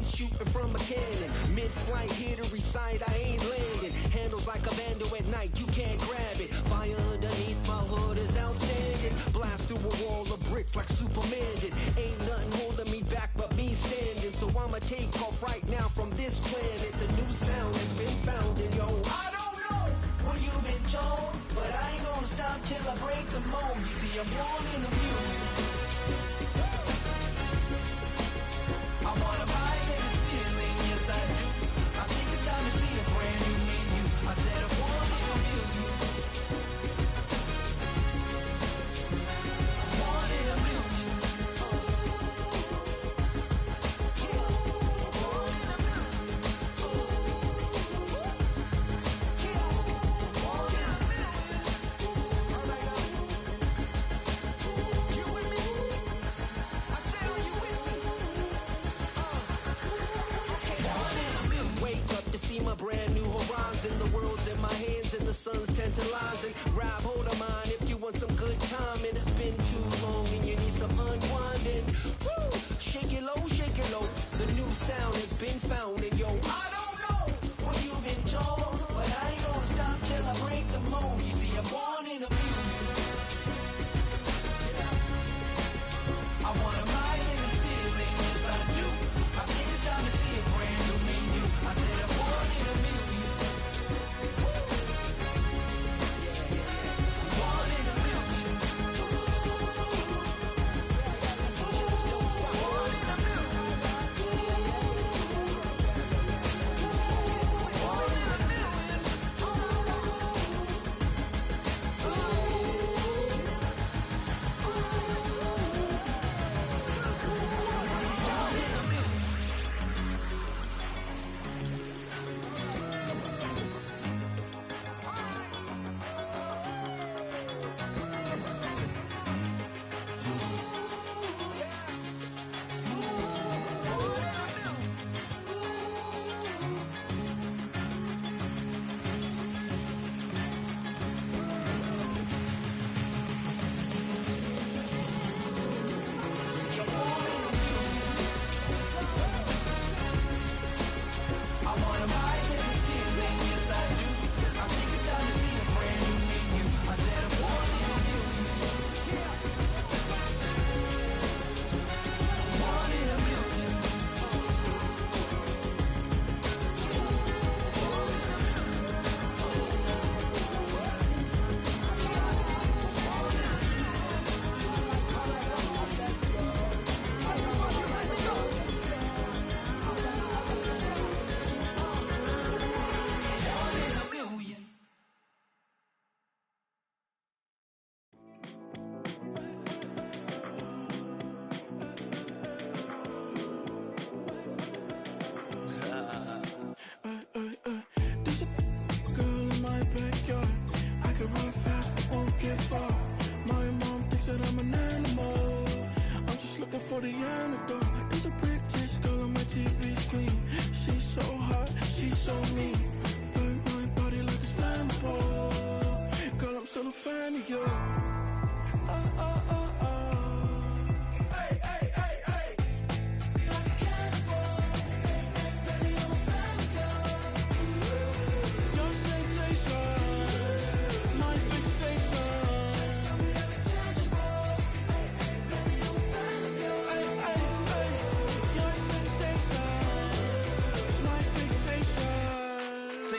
been shooting from a cannon. Mid-flight, here to recite, I ain't landing. Handles like a vandal at night, you can't grab it. Fire underneath my hood is outstanding. Blast through a wall of bricks like Superman did. Ain't nothing holding me back but me standing. So I'ma take off right now from this planet. The new sound has been found, and yo, I don't know what you've been told, but I ain't gonna stop till I break the mold. You see, I'm born in the music. I wanna rise in the ceiling, yes I do. I think it's time to see a brand new menu. I said I'm born in the music. I'm born in the music. See my brand new horizon. The world's in my hands and the sun's tantalizing. Rob, hold on mine if you want some good time. And it's been too long and you need some unwinding. Woo! Shake it low, shake it low. The new sound has been found. And yo, I don't know what you've been told, but I ain't gonna stop till I break the mold. You see, I'm born in a music. I wanna rise in the ceiling, yes I do. I think it's time to see a brand new menu. I said I'm born in a million. Born in a million. Born in a million. Born in a million. For the antidote, there's a British girl on my TV screen. She's so hot, she's so mean. Burn my body like it's flammable. Girl, I'm still a fan of you. Hey, hey, hey, hey. Like a cannibal. Baby, I'm a fan of you. Your sensation, my fixation. Just tell me that it's tangible. Baby, I'm a fan of you.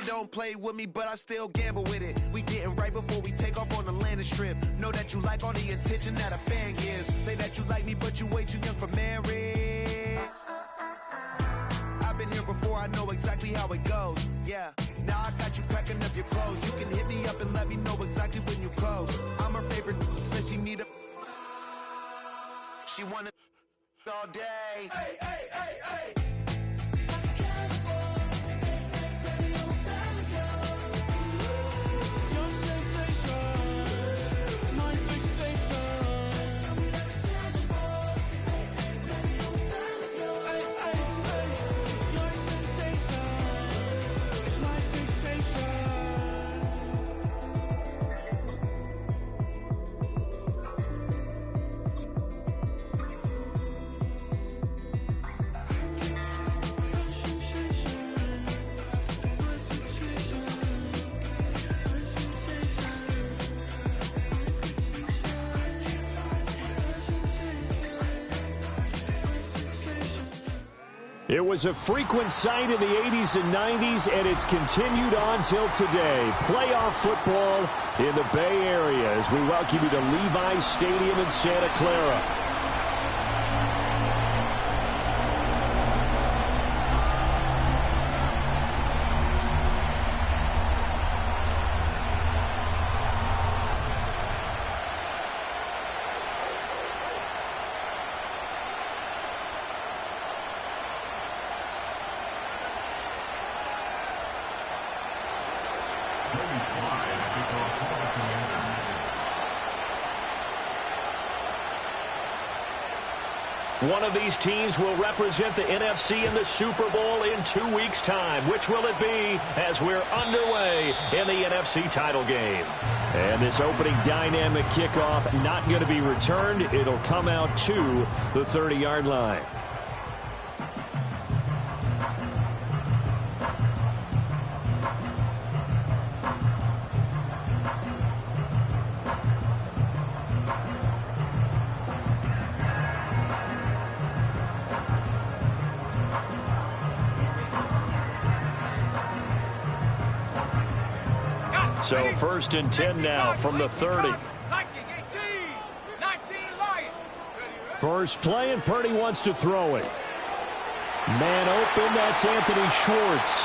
Don't play with me, but I still gamble with it. We getting right before we take off on the landing strip. Know that you like all the attention that a fan gives. Say that you like me, but you way too young for marriage. I've been here before, I know exactly how it goes. Yeah, now I got you packing up your clothes. You can hit me up and let me know exactly when you close. I'm her favorite, says she need a. She wanna all day. Hey, hey, hey, hey. It was a frequent sight in the 80s and 90s, and it's continued on till today. Playoff football in the Bay Area as we welcome you to Levi's Stadium in Santa Clara. One of these teams will represent the NFC in the Super Bowl in 2 weeks' time. Which will it be as we're underway in the NFC title game? And this opening dynamic kickoff not going to be returned. It'll come out to the 30-yard line. So 1st and 10 now from the 30. First play, and Purdy wants to throw it. Man open, that's Anthony Schwartz.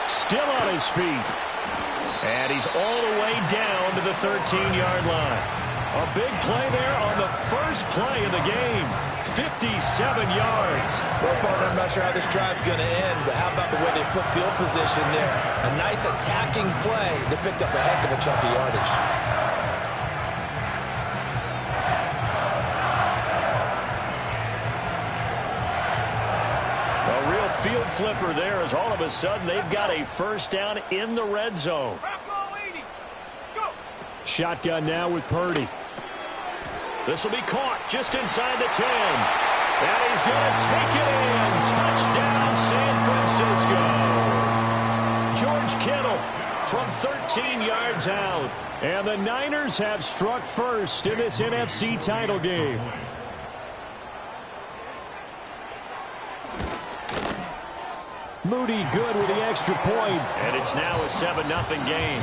Still on his feet. And he's all the way down to the 13-yard line. A big play there on the first play of the game. 57 yards. Well, partner, I'm not sure how this drive's going to end, but how about the way they flip field position there? A nice attacking play that picked up a heck of a chunk of yardage. A real field flipper there as all of a sudden they've got a first down in the red zone. Shotgun now with Purdy. This will be caught just inside the 10. And he's going to take it in. Touchdown, San Francisco. George Kittle from 13 yards out. And the Niners have struck first in this NFC title game. Moody good with the extra point. And it's now a 7-0 game.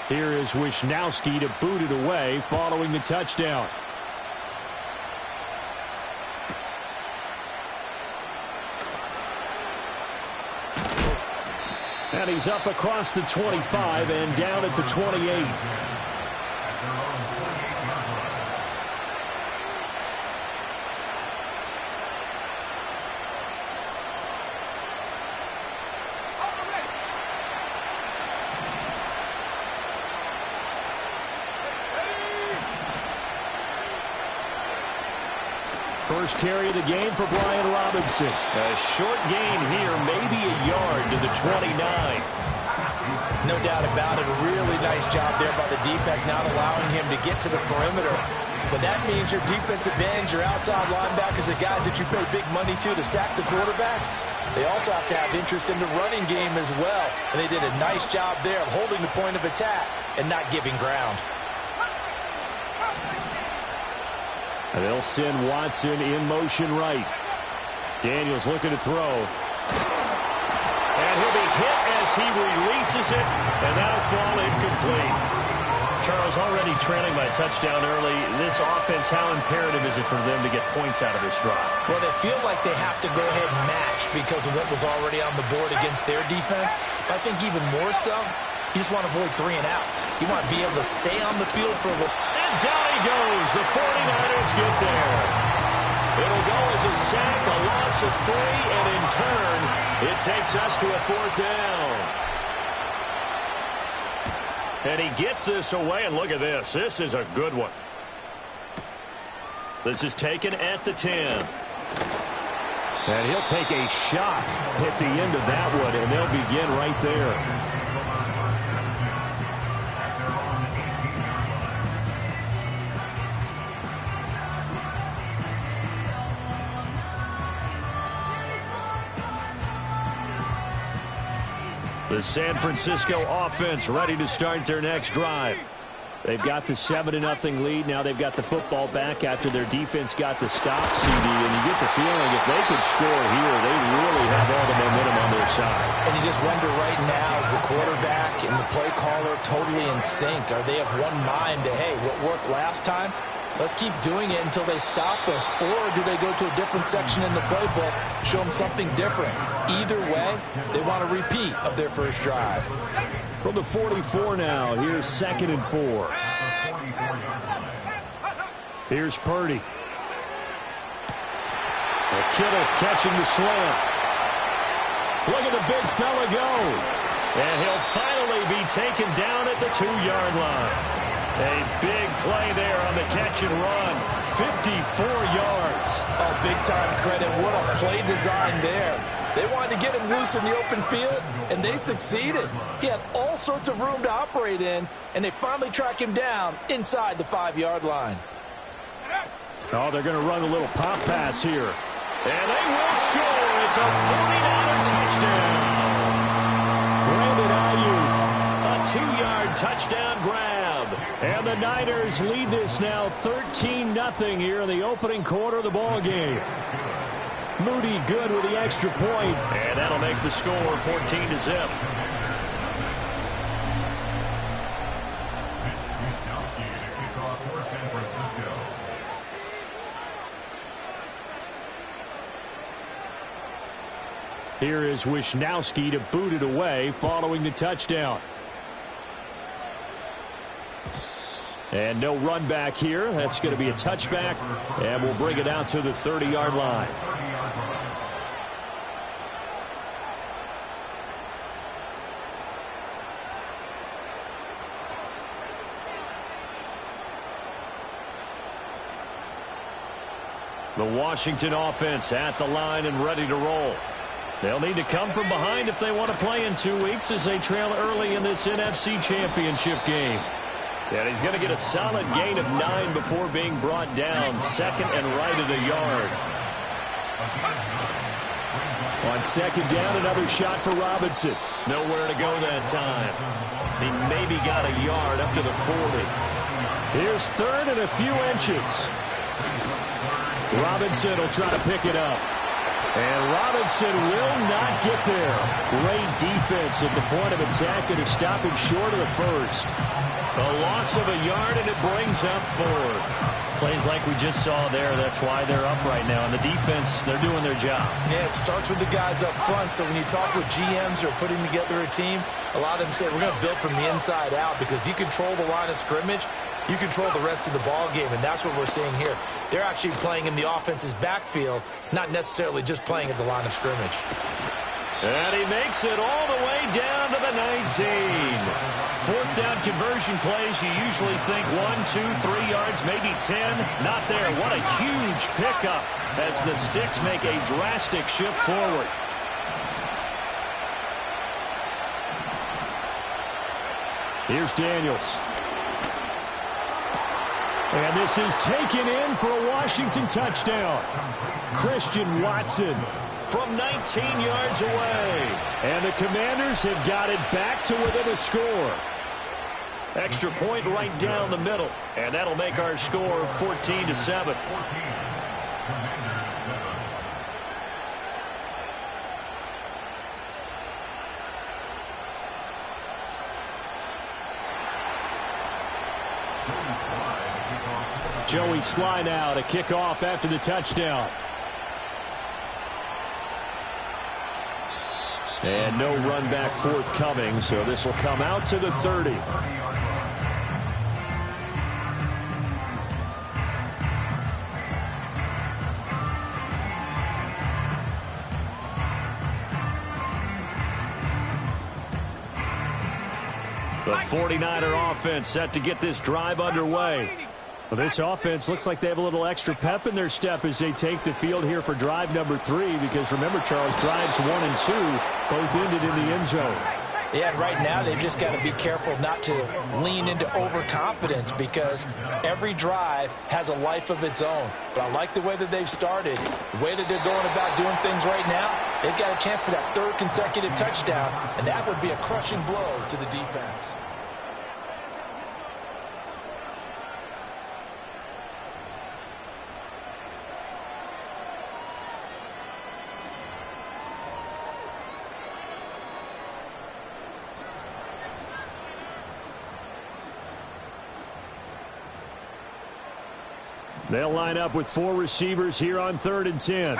Here is Wisnowski to boot it away following the touchdown. And he's up across the 25 and down at the 28. First carry of the game for Brian Robinson. A short gain here, maybe a yard to the 29. No doubt about it. A really nice job there by the defense, not allowing him to get to the perimeter. But that means your defensive ends, your outside linebackers, the guys that you pay big money to sack the quarterback, they also have to have interest in the running game as well. And they did a nice job there of holding the point of attack and not giving ground. And they'll send Watson in motion right. Daniels looking to throw. And he'll be hit as he releases it, and that'll fall incomplete. Charles, already trailing by a touchdown early. This offense, how imperative is it for them to get points out of this drive? Well, they feel like they have to go ahead and match because of what was already on the board against their defense. But I think even more so, you just want to avoid 3 and outs. You want to be able to stay on the field for a little. And down he goes. The 49ers get there. It'll go as a sack, a loss of 3, and in turn, it takes us to a 4th down. And he gets this away, and look at this. This is a good one. This is taken at the 10. And he'll take a shot at the end of that one, and they'll begin right there. The San Francisco offense ready to start their next drive. They've got the 7-0 lead. Now they've got the football back after their defense got the stop, CD. And you get the feeling if they could score here, they really have all the momentum on their side. And you just wonder right now, is the quarterback and the play caller totally in sync? Are they of one mind that, hey, what worked last time? Let's keep doing it until they stop us. Or do they go to a different section in the playbook, show them something different? Either way, they want a repeat of their first drive. From the 44 now, here's 2nd and 4. Here's Purdy. Kittle catching the slam. Look at the big fella go. And he'll finally be taken down at the 2-yard line. A big play there on the catch and run. 54 yards. Oh, big-time credit. What a play design there. They wanted to get him loose in the open field, and they succeeded. He had all sorts of room to operate in, and they finally track him down inside the 5-yard line. Oh, they're going to run a little pop pass here. And they will score. It's a 49er touchdown. Brandon Ayuk, a 2-yard touchdown grab. And the Niners lead this now 13-0 here in the opening quarter of the ball game. Moody good with the extra point. And that'll make the score 14-0. Here is Wisnowski to boot it away following the touchdown. And no run back here. That's going to be a touchback. And we'll bring it out to the 30-yard line. The Washington offense at the line and ready to roll. They'll need to come from behind if they want to play in 2 weeks as they trail early in this NFC Championship game. And he's going to get a solid gain of 9 before being brought down. 2nd and right of the yard. On 2nd down, another shot for Robinson. Nowhere to go that time. He maybe got a yard up to the 40. Here's 3rd and a few inches. Robinson will try to pick it up. And Robinson will not get there. Great defense at the point of attack and to stop him short of the first. A loss of a yard, and it brings up 4th. Plays like we just saw there. That's why they're up right now. And the defense, they're doing their job. Yeah, it starts with the guys up front. So when you talk with GMs who are putting together a team, a lot of them say we're going to build from the inside out, because if you control the line of scrimmage, you control the rest of the ball game, and that's what we're seeing here. They're actually playing in the offense's backfield, not necessarily just playing at the line of scrimmage. And he makes it all the way down to the 19. 4th down conversion plays, you usually think 1, 2, 3 yards, maybe 10. Not there. What a huge pickup as the Sticks make a drastic shift forward. Here's Daniels. And this is taken in for a Washington touchdown. Christian Watson from 19 yards away. And the Commanders have got it back to within a score. Extra point right down the middle. And that'll make our score 14-7. Joey Sly now to kick off after the touchdown. And no run back forthcoming, so this will come out to the 30. The 49er offense set to get this drive underway. Well, this offense looks like they have a little extra pep in their step as they take the field here for drive number 3, because remember, Charles, drives 1 and 2 both ended in the end zone. Yeah, and right now they've just got to be careful not to lean into overconfidence because every drive has a life of its own. But I like the way that they've started, the way that they're going about doing things right now. They've got a chance for that third consecutive touchdown, and that would be a crushing blow to the defense. They'll line up with 4 receivers here on 3rd and 10.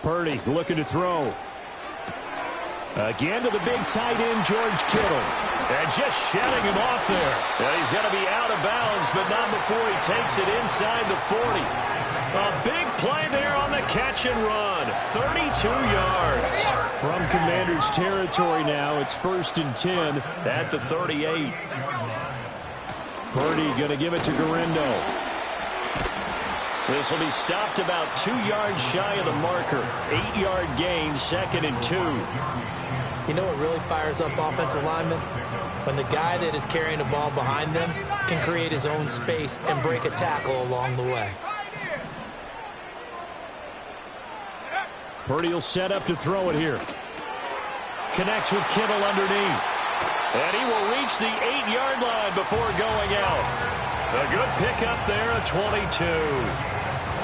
Purdy looking to throw. Again to the big tight end, George Kittle. And just shedding him off there. And he's going to be out of bounds, but not before he takes it inside the 40. A big play there on the catch and run. 32 yards. From Commander's territory now, it's 1st and 10 at the 38. Purdy going to give it to Guerrero. This will be stopped about 2 yards shy of the marker. 8-yard gain, 2nd and 2. You know what really fires up offensive linemen? When the guy that is carrying the ball behind them can create his own space and break a tackle along the way. Purdy will set up to throw it here. Connects with Kittle underneath. And he will reach the 8-yard line before going out. A good pickup there at 22.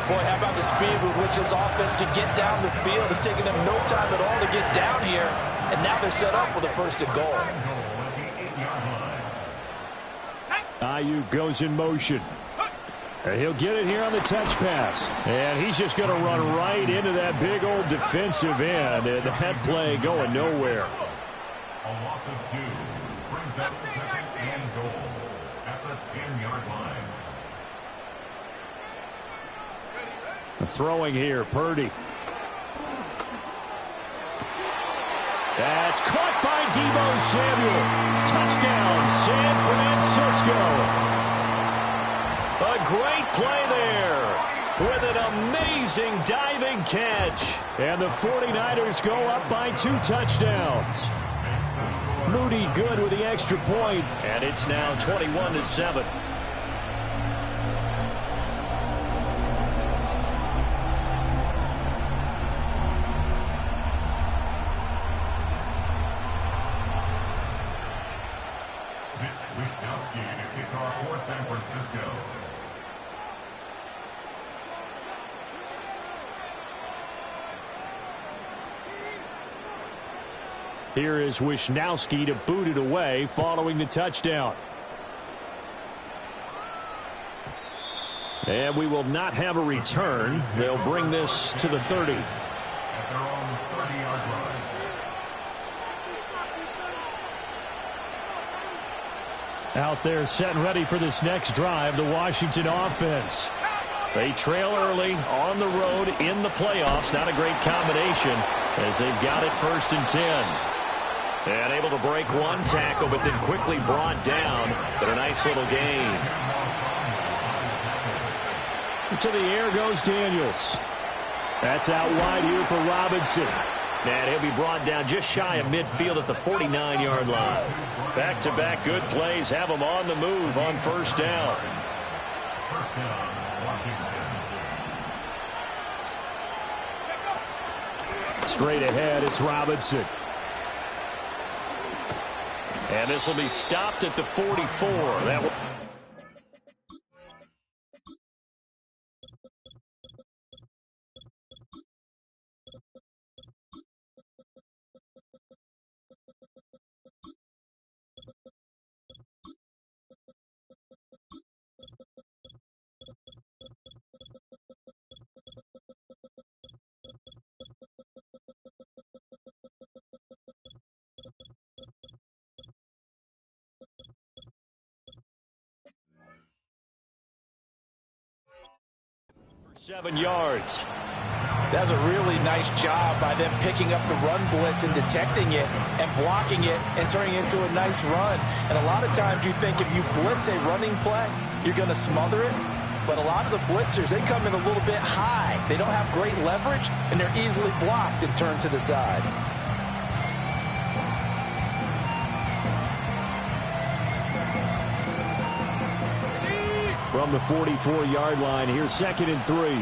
Boy, how about the speed with which this offense can get down the field? It's taken them no time at all to get down here. And now they're set up for the 1st and goal. Ayuk goes in motion. And he'll get it here on the touch pass. And he's just going to run right into that big old defensive end. And that play going nowhere. A loss of 2 brings up 2nd and goal at the 10-yard line. Throwing here, Purdy. That's caught by Deebo Samuel. Touchdown, San Francisco. A great play there with an amazing diving catch. And the 49ers go up by 2 touchdowns. Moody good with the extra point, and it's now 21-7. San Francisco. Here is Wisnowski to boot it away following the touchdown. And we will not have a return. They'll bring this to the 30. At their own 30-yard line. Out there set and ready for this next drive, the Washington offense. They trail early on the road in the playoffs. Not a great combination as they've got it 1st and 10. And able to break one tackle, but then quickly brought down. But a nice little gain. To the air goes Daniels. That's out wide here for Robinson. And he'll be brought down just shy of midfield at the 49-yard line. Back-to-back good plays have them on the move on 1st down. First down, Washington. Straight ahead, it's Robinson. And this will be stopped at the 44. That will for 7 yards. That's a really nice job by them picking up the run blitz and detecting it and blocking it and turning it into a nice run. And a lot of times you think if you blitz a running play, you're going to smother it. But a lot of the blitzers, they come in a little bit high. They don't have great leverage, and they're easily blocked and turned to the side. from the 44-yard line. Here's 2nd and 3.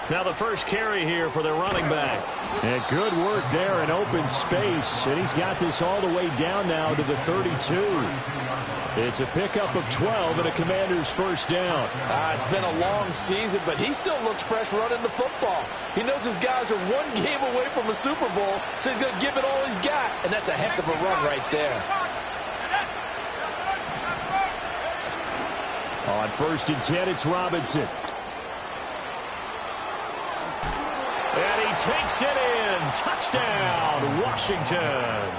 Now the first carry here for their running back. And good work there in open space. And he's got this all the way down now to the 32. It's a pickup of 12 and a Commander's first down. It's been a long season, but he still looks fresh running the football. He knows his guys are one game away from a Super Bowl, so he's going to give it all he's got. And that's a heck of a run right there. On 1st and 10, it's Robinson. And he takes it in. Touchdown, Washington.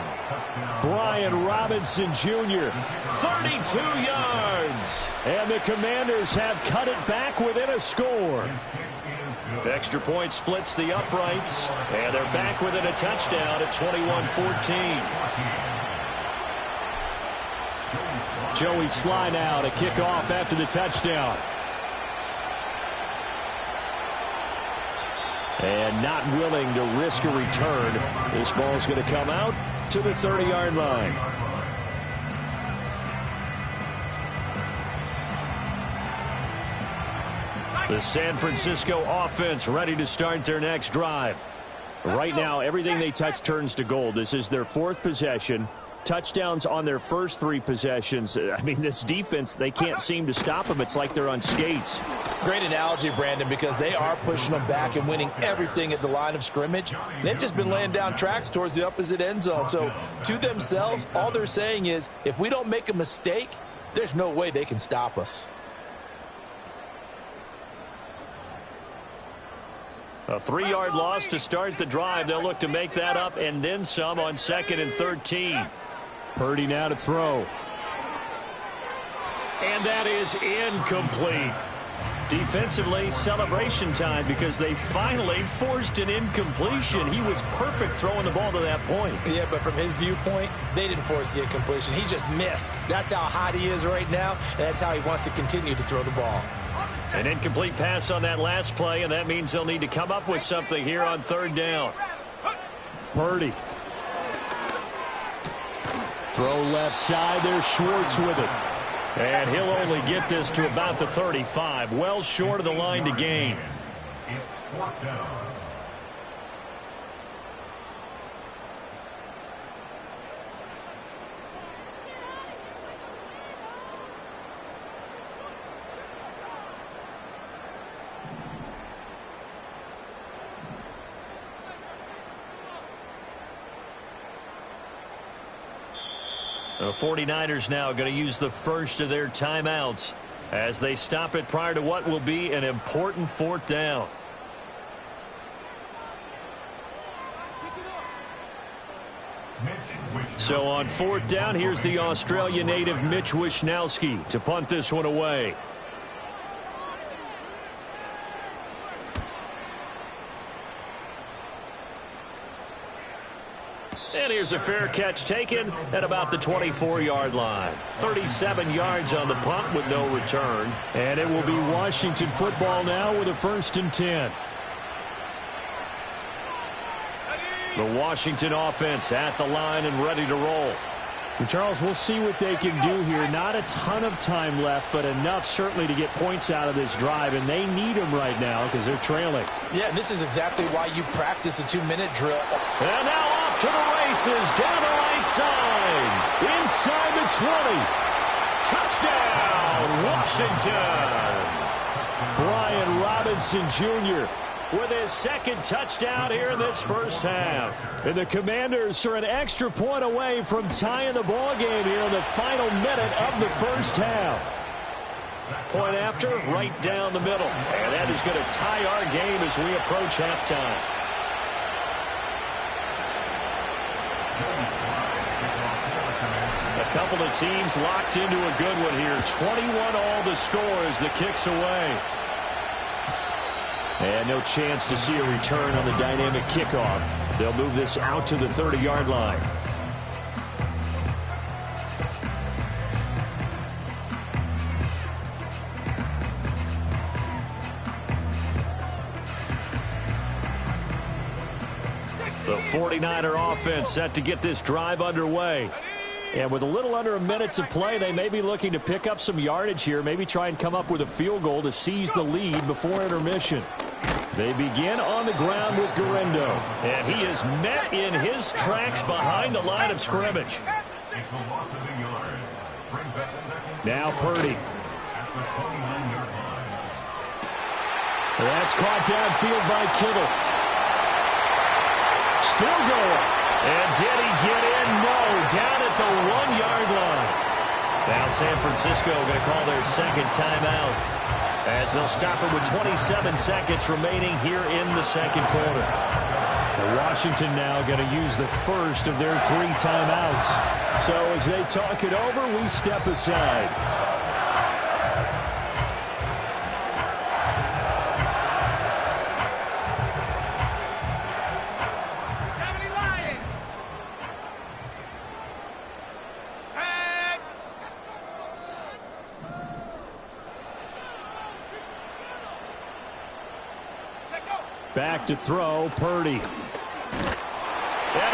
Brian Robinson Jr., 32 yards. And the Commanders have cut it back within a score. Extra point splits the uprights, and they're back within a touchdown at 21-14. Joey Sly now to kick off after the touchdown. And not willing to risk a return. This ball's going to come out to the 30-yard line. The San Francisco offense ready to start their next drive. Right now, everything they touch turns to gold. This is their 4th possession. Touchdowns on their first 3 possessions. I mean, this defense, they can't seem to stop them. It's like they're on skates. Great analogy, Brandon, because they are pushing them back and winning everything at the line of scrimmage. They've just been laying down tracks towards the opposite end zone. So to themselves, all they're saying is, if we don't make a mistake, there's no way they can stop us. A 3-yard loss to start the drive. They'll look to make that up and then some on 2nd and 13. Purdy now to throw. And that is incomplete. Defensively, celebration time because they finally forced an incompletion. He was perfect throwing the ball to that point. Yeah, but from his viewpoint, they didn't force the incompletion. He just missed. That's how hot he is right now, and that's how he wants to continue to throw the ball. An incomplete pass on that last play, and that means they'll need to come up with something here on 3rd down. Purdy. Throw left side. There's Schwartz with it. And he'll only get this to about the 35. Well short of the line to gain. It's 4th down. The 49ers now going to use the first of their timeouts as they stop it prior to what will be an important 4th down. So on 4th down, here's the Australia native Mitch Wishnowsky to punt this one away. And here's a fair catch taken at about the 24-yard line. 37 yards on the punt with no return. And it will be Washington football now with a 1st and 10. The Washington offense at the line and ready to roll. And Charles, we'll see what they can do here. Not a ton of time left, but enough certainly to get points out of this drive, and they need them right now because they're trailing. Yeah, this is exactly why you practice a 2-minute drill. And now off to the races, down the right side, inside the 20. Touchdown, Washington. Brian Robinson Jr. with his 2nd touchdown here in this first half. And the Commanders are an extra point away from tying the ball game here in the final minute of the first half. Point after, right down the middle. And that is going to tie our game as we approach halftime. A couple of teams locked into a good one here. 21-all the score as the kick's away. And no chance to see a return on the dynamic kickoff. They'll move this out to the 30-yard line. The 49er offense set to get this drive underway. And with a little under a minute to play, they may be looking to pick up some yardage here, maybe try and come up with a field goal to seize the lead before intermission. They begin on the ground with Guerrero. And he is met in his tracks behind the line of scrimmage. It's a loss of a yard. Brings up second. Now Purdy. At the 29-yard line. That's caught downfield by Kittle. Still going. And did he get in? No. Down at the 1-yard line. Now San Francisco going to call their second timeout, as they'll stop it with 27 seconds remaining here in the second quarter. Washington now going to use the first of their 3 timeouts. So as they talk it over, we step aside. Back to throw, Purdy. And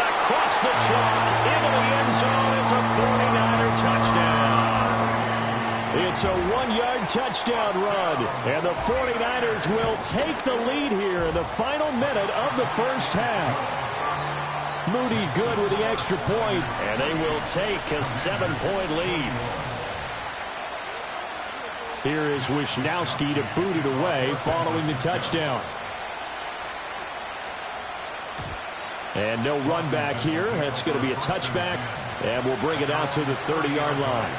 across the chalk, into the end zone. It's a 49er touchdown. It's a 1-yard touchdown run. And the 49ers will take the lead here in the final minute of the first half. Moody good with the extra point, and they will take a 7-point lead. Here is Wisnowski to boot it away following the touchdown. And no run back here. That's going to be a touchback, and we'll bring it out to the 30-yard line.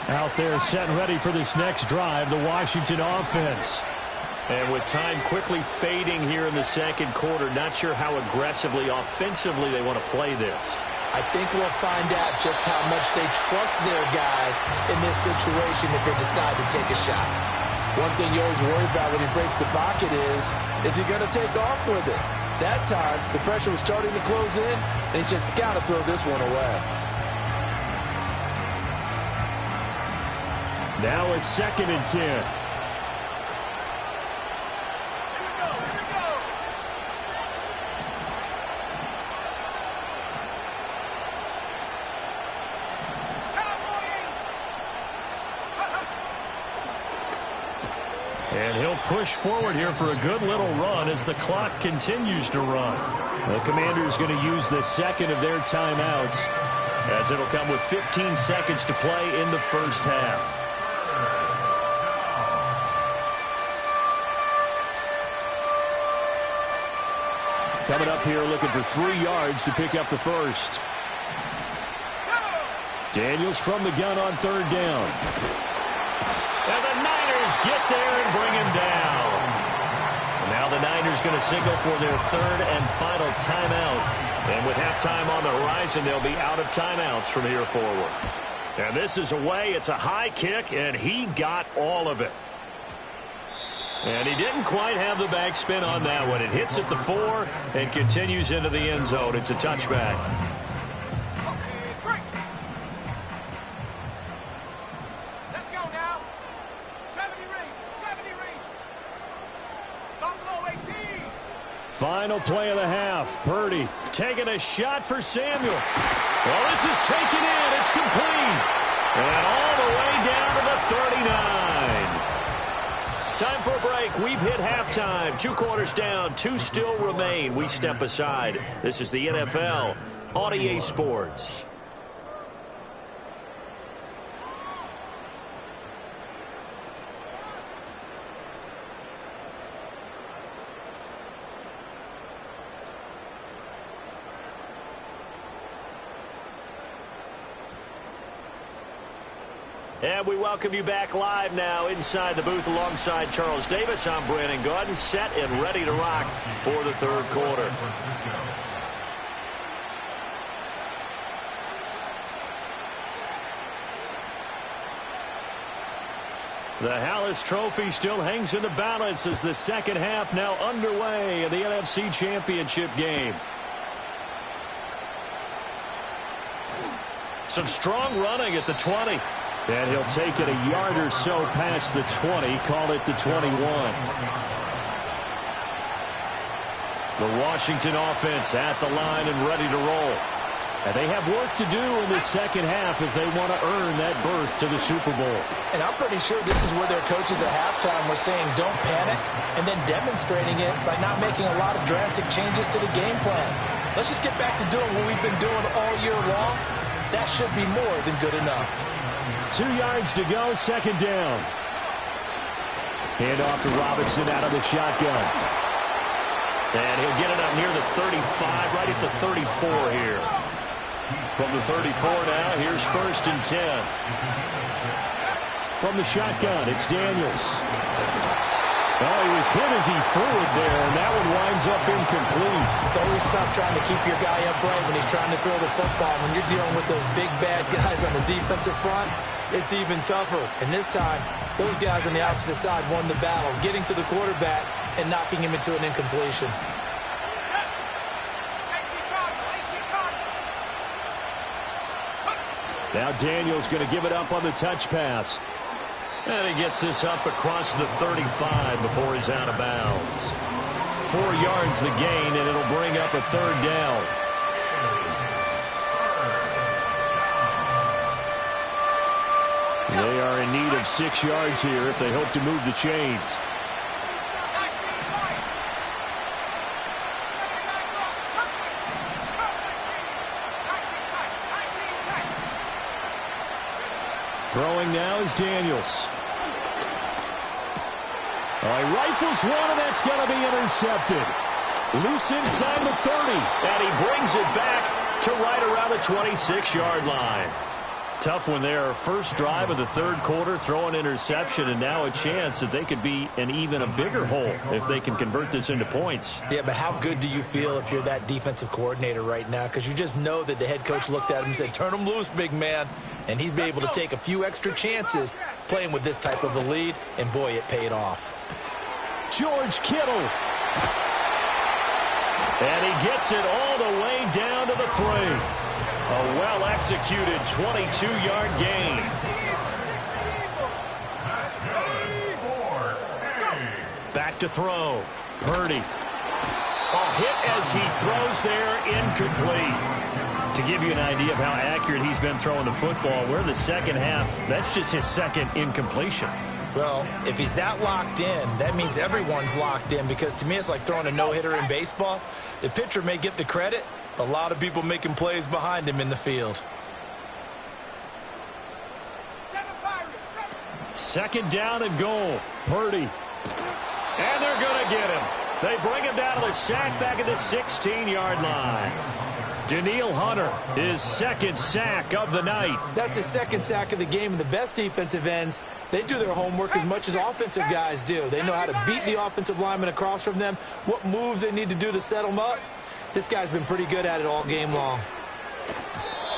Out there set and ready for this next drive, the Washington offense. And with time quickly fading here in the second quarter, not sure how aggressively, offensively they want to play this. I think we'll find out just how much they trust their guys in this situation if they decide to take a shot. One thing you always worry about when he breaks the pocket is he going to take off with it? That time, the pressure was starting to close in, and he's just got to throw this one away. Now a 2nd and 10. And he'll push forward here for a good little run as the clock continues to run. The Commanders going to use the second of their timeouts, as it'll come with 15 seconds to play in the first half. Coming up here looking for 3 yards to pick up the first. Daniels from the gun on 3rd down. And the Niners get there and bring him down. And now the Niners going to signal for their 3rd and final timeout. And with halftime on the horizon, they'll be out of timeouts from here forward. And this is away. It's a high kick, and he got all of it. And he didn't quite have the backspin on that one. It hits at the 4 and continues into the end zone. It's a touchback. Let's go now. 70 range. Buffalo 18. Final play of the half. Purdy taking a shot for Samuel. Well, this is taken in. It's complete. And all the way down to the 39. Time for a break. We've hit halftime. 2 quarters down. 2 still remain. We step aside. This is the NFL on EA Sports. And we welcome you back live now inside the booth alongside Charles Davis. I'm Brandon Gaudin, set and ready to rock for the 3rd quarter. The Hallis Trophy still hangs in the balance as the second half now underway in the NFC Championship game. Some strong running at the 20. And he'll take it a yard or so past the 20, call it the 21. The Washington offense at the line and ready to roll. And they have work to do in the second half if they want to earn that berth to the Super Bowl. And I'm pretty sure this is where their coaches at halftime were saying don't panic, and then demonstrating it by not making a lot of drastic changes to the game plan. Let's just get back to doing what we've been doing all year long. That should be more than good enough. 2 yards to go, second down. Hand off to Robinson out of the shotgun. And he'll get it up near the 35, right at the 34 here. From the 34 now, here's 1st and 10. From the shotgun, it's Daniels. Oh, he was hit as he threw it there, and that one winds up incomplete. It's always tough trying to keep your guy upright when he's trying to throw the football. When you're dealing with those big, bad guys on the defensive front, it's even tougher. And this time, those guys on the opposite side won the battle, getting to the quarterback and knocking him into an incompletion. Now Daniels going to give it up on the touch pass. And he gets this up across the 35 before he's out of bounds. 4 yards the gain, and it'll bring up a 3rd down. They are in need of 6 yards here if they hope to move the chains. Throwing now is Daniels. He rifles one, and that's going to be intercepted. Loose inside the 30, and he brings it back to right around the 26-yard line. Tough one there. First drive of the 3rd quarter, throw an interception, and now a chance that they could be in even a bigger hole if they can convert this into points. Yeah, but how good do you feel if you're that defensive coordinator right now? Because you just know that the head coach looked at him and said, turn him loose, big man. And he'd be able to take a few extra chances playing with this type of a lead, and boy, it paid off. George Kittle. And he gets it all the way down to the 3. A well-executed 22-yard gain. Back to throw. Purdy. A hit as he throws there, incomplete. To give you an idea of how accurate he's been throwing the football, we're in the second half. That's just his 2nd incompletion. Well, if he's that locked in, that means everyone's locked in, because to me it's like throwing a no-hitter in baseball. The pitcher may get the credit, a lot of people making plays behind him in the field. 2nd down and goal. Purdy. And they're going to get him. They bring him down to the sack back at the 16-yard line. Danielle Hunter, his 2nd sack of the night. That's his 2nd sack of the game, and the best defensive ends, they do their homework as much as offensive guys do. They know how to beat the offensive lineman across from them, what moves they need to do to set them up. This guy's been pretty good at it all game long.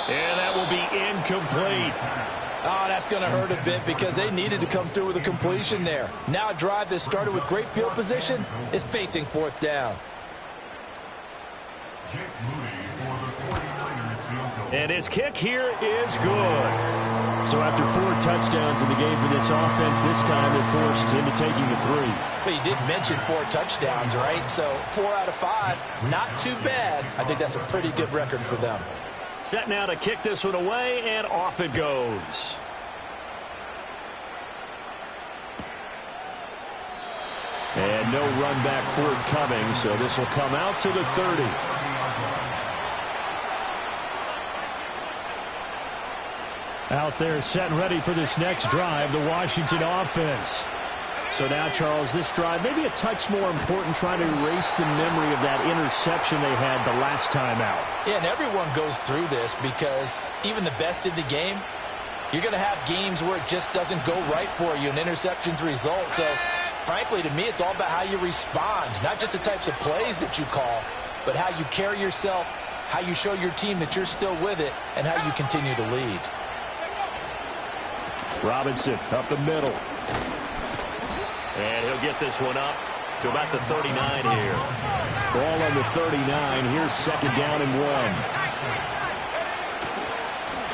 And that will be incomplete. Oh, that's going to hurt a bit because they needed to come through with a completion there. Now a drive that started with great field position is facing 4th down. And his kick here is good. So after 4 touchdowns in the game for this offense, this time they're forced into taking the 3. But you did mention 4 touchdowns, right? So 4 out of 5, not too bad. I think that's a pretty good record for them. Set now to kick this one away, and off it goes. And no run back forthcoming, so this will come out to the 30. Out there set and ready for this next drive, the Washington offense. So now, Charles, this drive maybe a touch more important, trying to erase the memory of that interception they had the last time out. Yeah, and everyone goes through this because even the best in the game, you're going to have games where it just doesn't go right for you, and interceptions result. So, frankly, to me, it's all about how you respond, not just the types of plays that you call, but how you carry yourself, how you show your team that you're still with it, and how you continue to lead. Robinson up the middle. And he'll get this one up to about the 39 here. Ball on the 39. Here's 2nd down and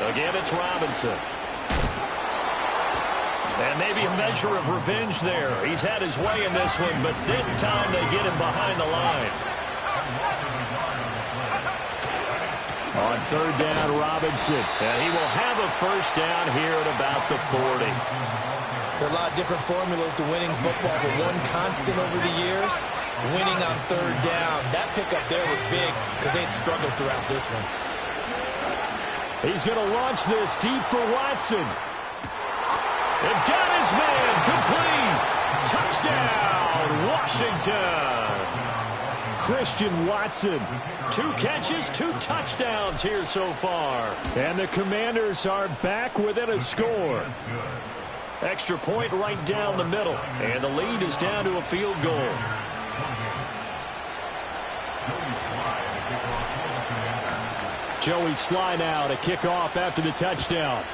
1. Again, it's Robinson. And maybe a measure of revenge there. He's had his way in this one, but this time they get him behind the line. On third down, Robinson. And he will have a first down here at about the 40. There are a lot of different formulas to winning football, but one constant over the years, winning on third down. That pickup there was big because they had struggled throughout this one. He's going to launch this deep for Watson. And got his man complete. Touchdown, Washington. Christian Watson. 2 catches, 2 touchdowns here so far. And the Commanders are back within a score. Extra point right down the middle. And the lead is down to a field goal. Joey Sly now to kick off after the touchdown.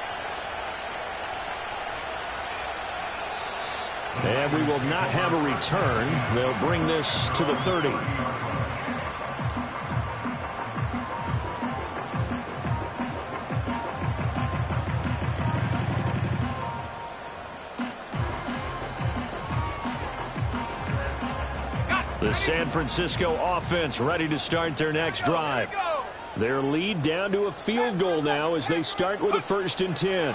And we will not have a return. They'll bring this to the 30. The San Francisco offense ready to start their next drive. Their lead down to a field goal now as they start with a 1st and 10.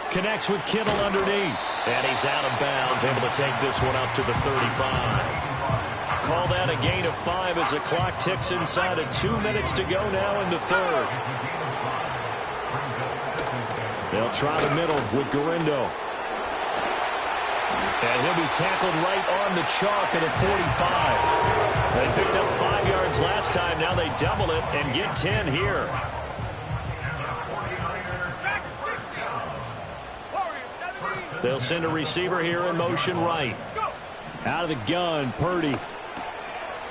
Connects with Kittle underneath. And he's out of bounds, able to take this one up to the 35. Call that a gain of 5 as the clock ticks inside of 2 minutes to go now in the third. They'll try the middle with Garindo. And he'll be tackled right on the chalk at a 45. They picked up 5 yards last time. Now they double it and get 10 here. They'll send a receiver here in motion right. Out of the gun, Purdy.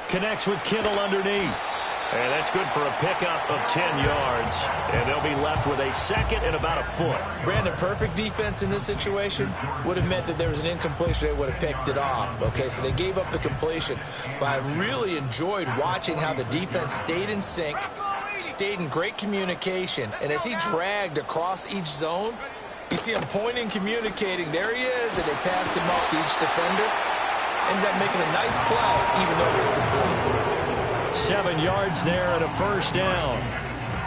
Connects with Kittle underneath. And that's good for a pickup of 10 yards. And they'll be left with a 2nd and about a foot. Brandon, perfect defense in this situation would have meant that there was an incompletion. They would have picked it off. Okay, so they gave up the completion. But I really enjoyed watching how the defense stayed in sync, stayed in great communication. And as he dragged across each zone, you see him pointing, communicating. There he is, and they passed him off to each defender. Ended up making a nice play, even though it was complete. 7 yards there and a 1st down.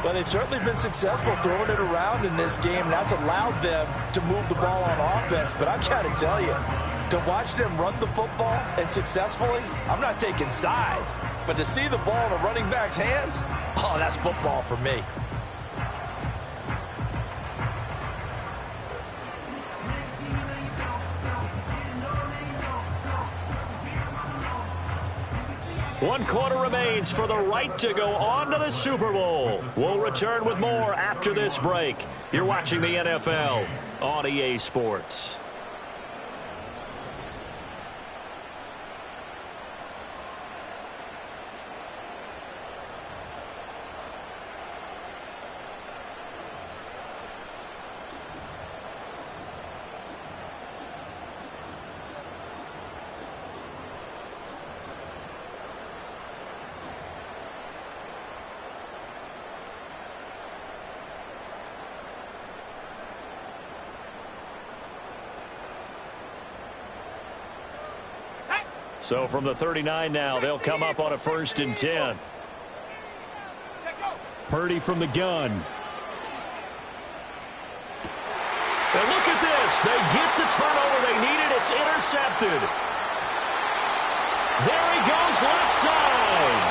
Well, they've certainly been successful throwing it around in this game, and that's allowed them to move the ball on offense. But I've got to tell you, to watch them run the football and successfully, I'm not taking sides. But to see the ball in a running back's hands, oh, that's football for me. One quarter remains for the right to go on to the Super Bowl. We'll return with more after this break. You're watching the NFL on EA Sports. So from the 39 now, they'll come up on a 1st and 10. Purdy from the gun. And look at this. They get the turnover they needed. It's intercepted. There he goes left side.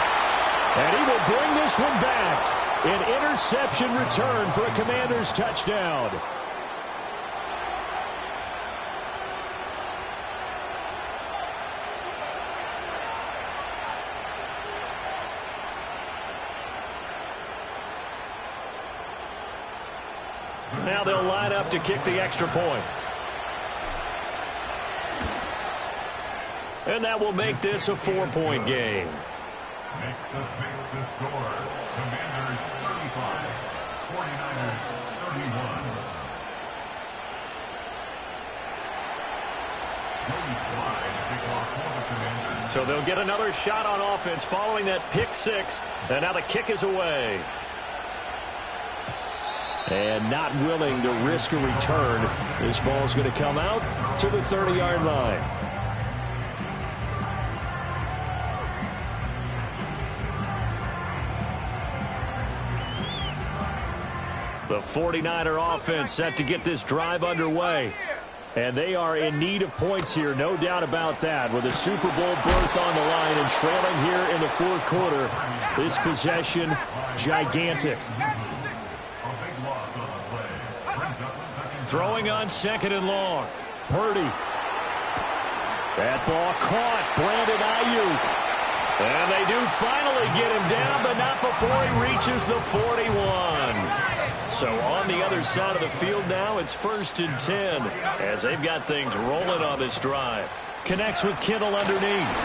And he will bring this one back. An interception return for a Commanders touchdown. Now they'll line up to kick the extra point. And that will make this a 4-point game. Next to face the score, Commanders 35, 49ers 31. Joey Sly to kick off for the Commanders. So they'll get another shot on offense following that pick 6. And now the kick is away. And not willing to risk a return. This ball is going to come out to the 30-yard line. The 49er offense set to get this drive underway. And they are in need of points here, no doubt about that. With a Super Bowl berth on the line and trailing here in the fourth quarter, this possession gigantic. Throwing on 2nd and long. Purdy. That ball caught. Brandon Ayuk. And they do finally get him down, but not before he reaches the 41. So on the other side of the field now, it's 1st and 10 as they've got things rolling on this drive. Connects with Kittle underneath.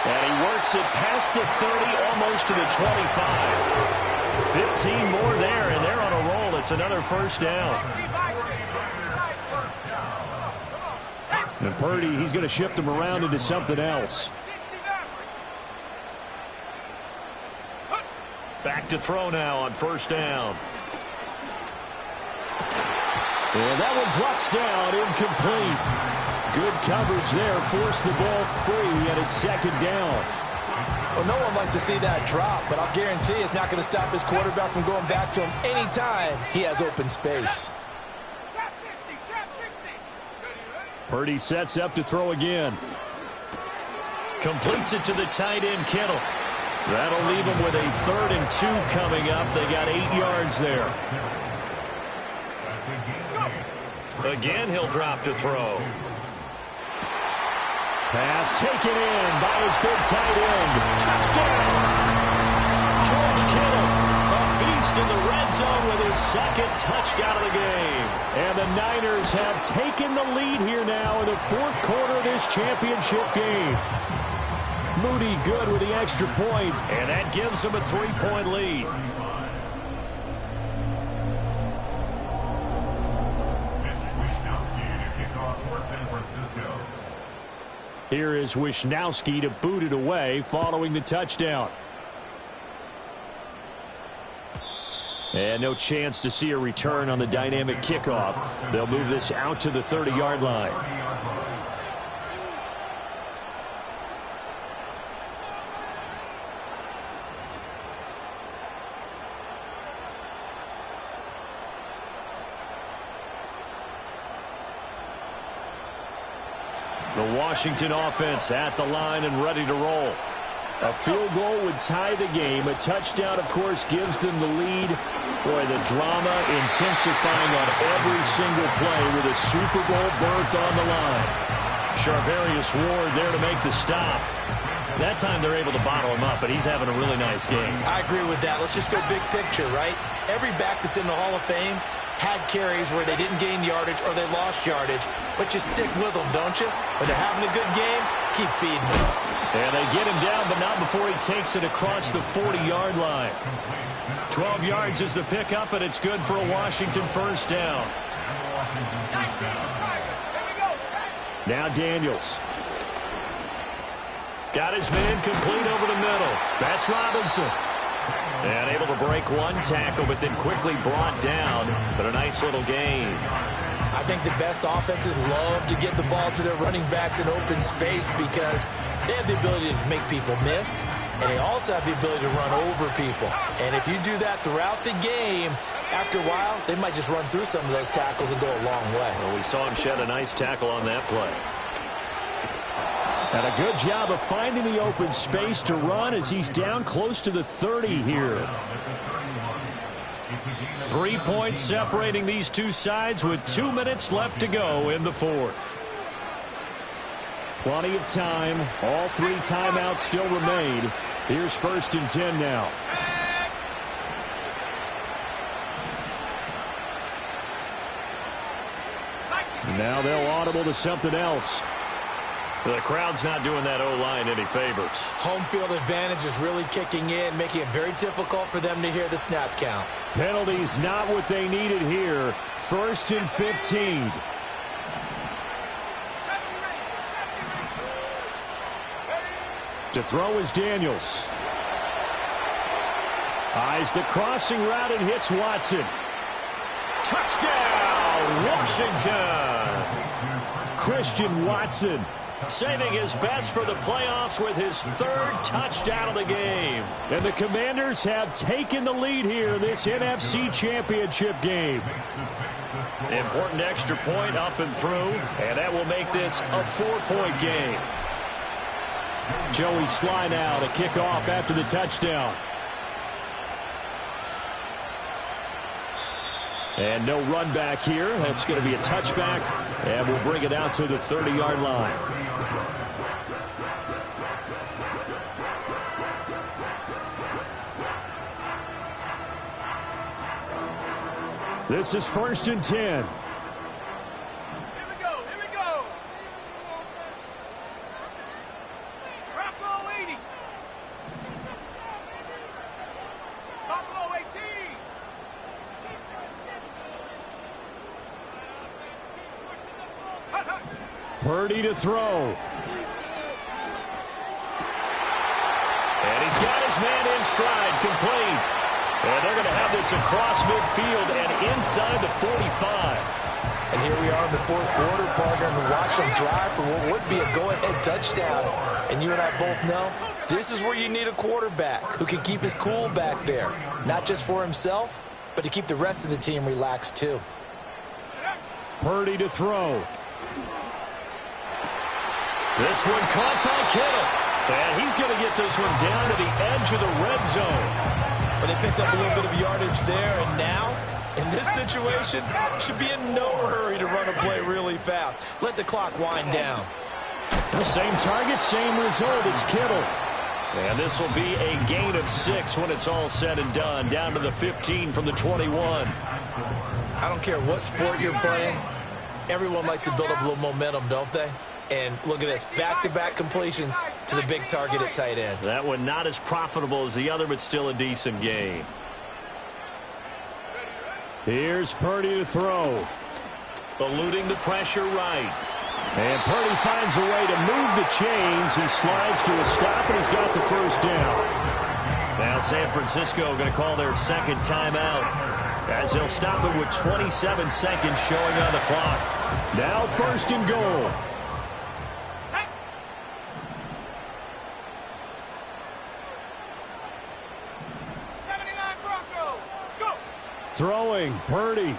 And he works it past the 30, almost to the 25. 15 more there, and they're on a roll. It's another 1st down. And Purdy, he's going to shift him around into something else. Back to throw now on 1st down. And that one drops down, incomplete. Good coverage there, forced the ball free, and it's 2nd down. Well, no one likes to see that drop, but I'll guarantee it's not going to stop his quarterback from going back to him anytime he has open space. Purdy sets up to throw again. Completes it to the tight end, Kittle. That'll leave him with a 3rd and 2 coming up. They got 8 yards there. Again, he'll drop to throw. Pass taken in by his big tight end. Touchdown! George Kittle, a beast in the red zone with his 2nd touchdown of the game. And the Niners have taken the lead here now in the 4th quarter of this championship game. Moody good with the extra point, and that gives him a 3-point lead. Here is Wishnowski to boot it away following the touchdown. And no chance to see a return on the dynamic kickoff. They'll move this out to the 30-yard line. The Washington offense at the line and ready to roll. A field goal would tie the game. A touchdown, of course, gives them the lead. Boy, the drama intensifying on every single play with a Super Bowl berth on the line. Charvarius Ward there to make the stop. That time they're able to bottle him up, but he's having a really nice game. I agree with that. Let's just go big picture, right? Every back that's in the Hall of Fame had carries where they didn't gain yardage or they lost yardage, but you stick with them, don't you? When they're having a good game, keep feeding them. And they get him down, but not before he takes it across the 40-yard line. 12 yards is the pickup, and it's good for a Washington 1st down. Now Daniels. Got his man complete over the middle. That's Robinson. And able to break one tackle, but then quickly brought down. But a nice little gain. I think the best offenses love to get the ball to their running backs in open space because they have the ability to make people miss, and they also have the ability to run over people. And if you do that throughout the game, after a while, they might just run through some of those tackles and go a long way. Well, we saw him shed a nice tackle on that play. And a good job of finding the open space to run as he's down close to the 30 here. 3 points separating these two sides with 2 minutes left to go in the 4th. Plenty of time. All 3 timeouts still remain. Here's 1st and 10 now. Now they'll audible to something else. The crowd's not doing that O-line any favors. Home field advantage is really kicking in, making it very difficult for them to hear the snap count. Penalties not what they needed here. 1st and 15. To throw is Daniels. Eyes the crossing route and hits Watson. Touchdown, Washington. Christian Watson saving his best for the playoffs with his 3rd touchdown of the game. And the Commanders have taken the lead here in this NFC Championship game. Important extra point up and through, and that will make this a 4-point game. Joey Sly now to kick off after the touchdown. And no run back here. That's going to be a touchback, and we'll bring it out to the 30-yard line. This is 1st and 10. Here we go. Drop low 80. Top low 18. Purdy to throw. And he's got his man in stride, complete. And they're going to have this across midfield and inside the 45. And here we are in the 4th quarter, partner, and watch them drive for what would be a go-ahead touchdown. And you and I both know this is where you need a quarterback who can keep his cool back there. Not just for himself, but to keep the rest of the team relaxed too. Purdy to throw. This one caught by Kittle. And he's going to get this one down to the edge of the red zone. But they picked up a little bit of yardage there, and now, in this situation, should be in no hurry to run a play really fast. Let the clock wind down. The same target, same result. It's Kittle. And this will be a gain of 6 when it's all said and done. Down to the 15 from the 21. I don't care what sport you're playing. Everyone likes to build up a little momentum, don't they? And look at this, back-to-back completions to the big target at tight end. That one not as profitable as the other, but still a decent gain. Here's Purdy to throw. Eluding the pressure right. And Purdy finds a way to move the chains. He slides to a stop, and he's got the first down. Now San Francisco going to call their 2nd timeout, as they'll stop it with 27 seconds showing on the clock. Now 1st and goal. Throwing, Purdy.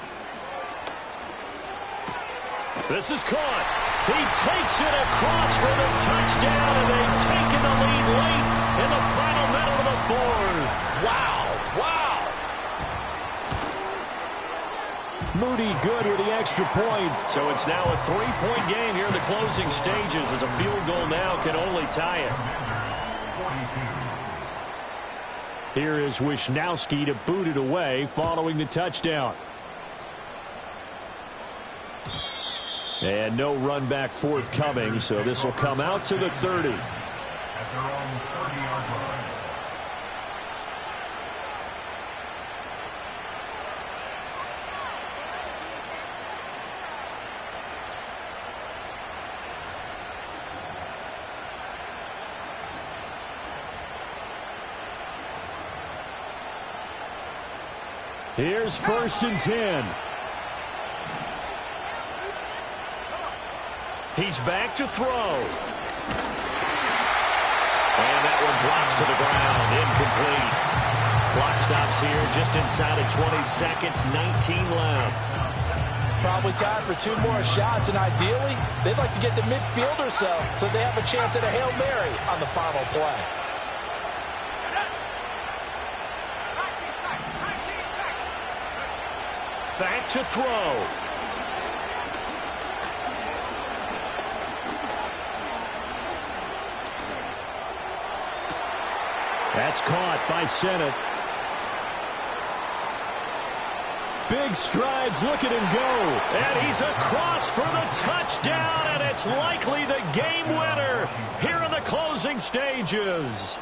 This is caught. He takes it across for the touchdown, and they've taken the lead late in the final minute of the 4th. Wow. Moody good with the extra point. So it's now a 3-point game here in the closing stages, as a field goal now can only tie it. Here is Wisnowski to boot it away following the touchdown. And no run back forthcoming, so this will come out to the 30. At their own 30-yard line. Here's 1st and 10. He's back to throw. And that one drops to the ground, incomplete. Clock stops here just inside of 20 seconds, 19 left. Probably time for 2 more shots, and ideally, they'd like to get to midfield or so they have a chance at a Hail Mary on the final play. Back to throw. That's caught by Sennett. Big strides, look at him go. And he's across for the touchdown, and it's likely the game winner here in the closing stages.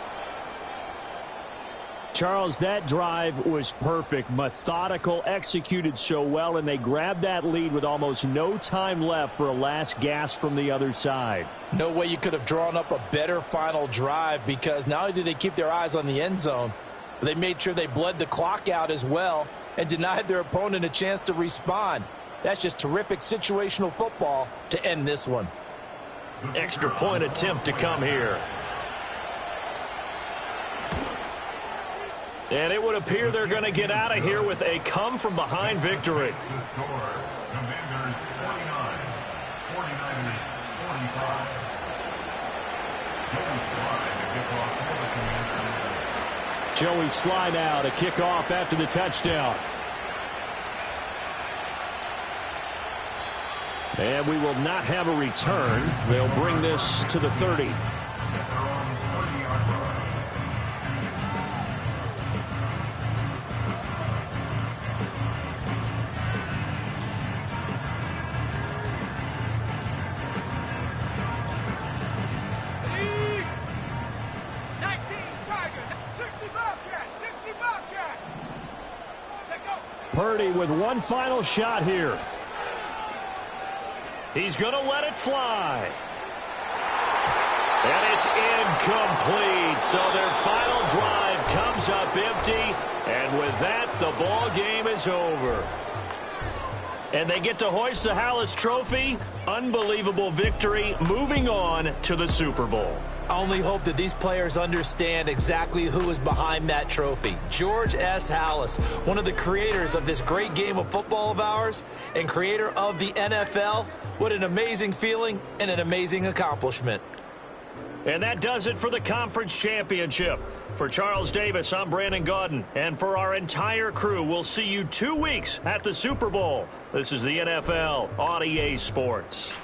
Charles, that drive was perfect, methodical, executed so well, and they grabbed that lead with almost no time left for a last gasp from the other side. No way you could have drawn up a better final drive, because not only did they keep their eyes on the end zone, but they made sure they bled the clock out as well and denied their opponent a chance to respond. That's just terrific situational football to end this one. Extra point attempt to come here. And it would appear they're going to get out of here with a come-from-behind victory. The score, Commanders 49, 49ers 45. Joey Sly now to kick off after the touchdown. And we will not have a return. They'll bring this to the 30. Purdy with one final shot here. He's going to let it fly. And it's incomplete. So their final drive comes up empty. And with that, the ball game is over. And they get to hoist the Hallis Trophy. Unbelievable victory. Moving on to the Super Bowl. I only hope that these players understand exactly who is behind that trophy. George S. Hallis, one of the creators of this great game of football of ours and creator of the NFL. What an amazing feeling and an amazing accomplishment. And that does it for the conference championship. For Charles Davis, I'm Brandon Gaudin. And for our entire crew, we'll see you 2 weeks at the Super Bowl. This is the NFL on EA Sports.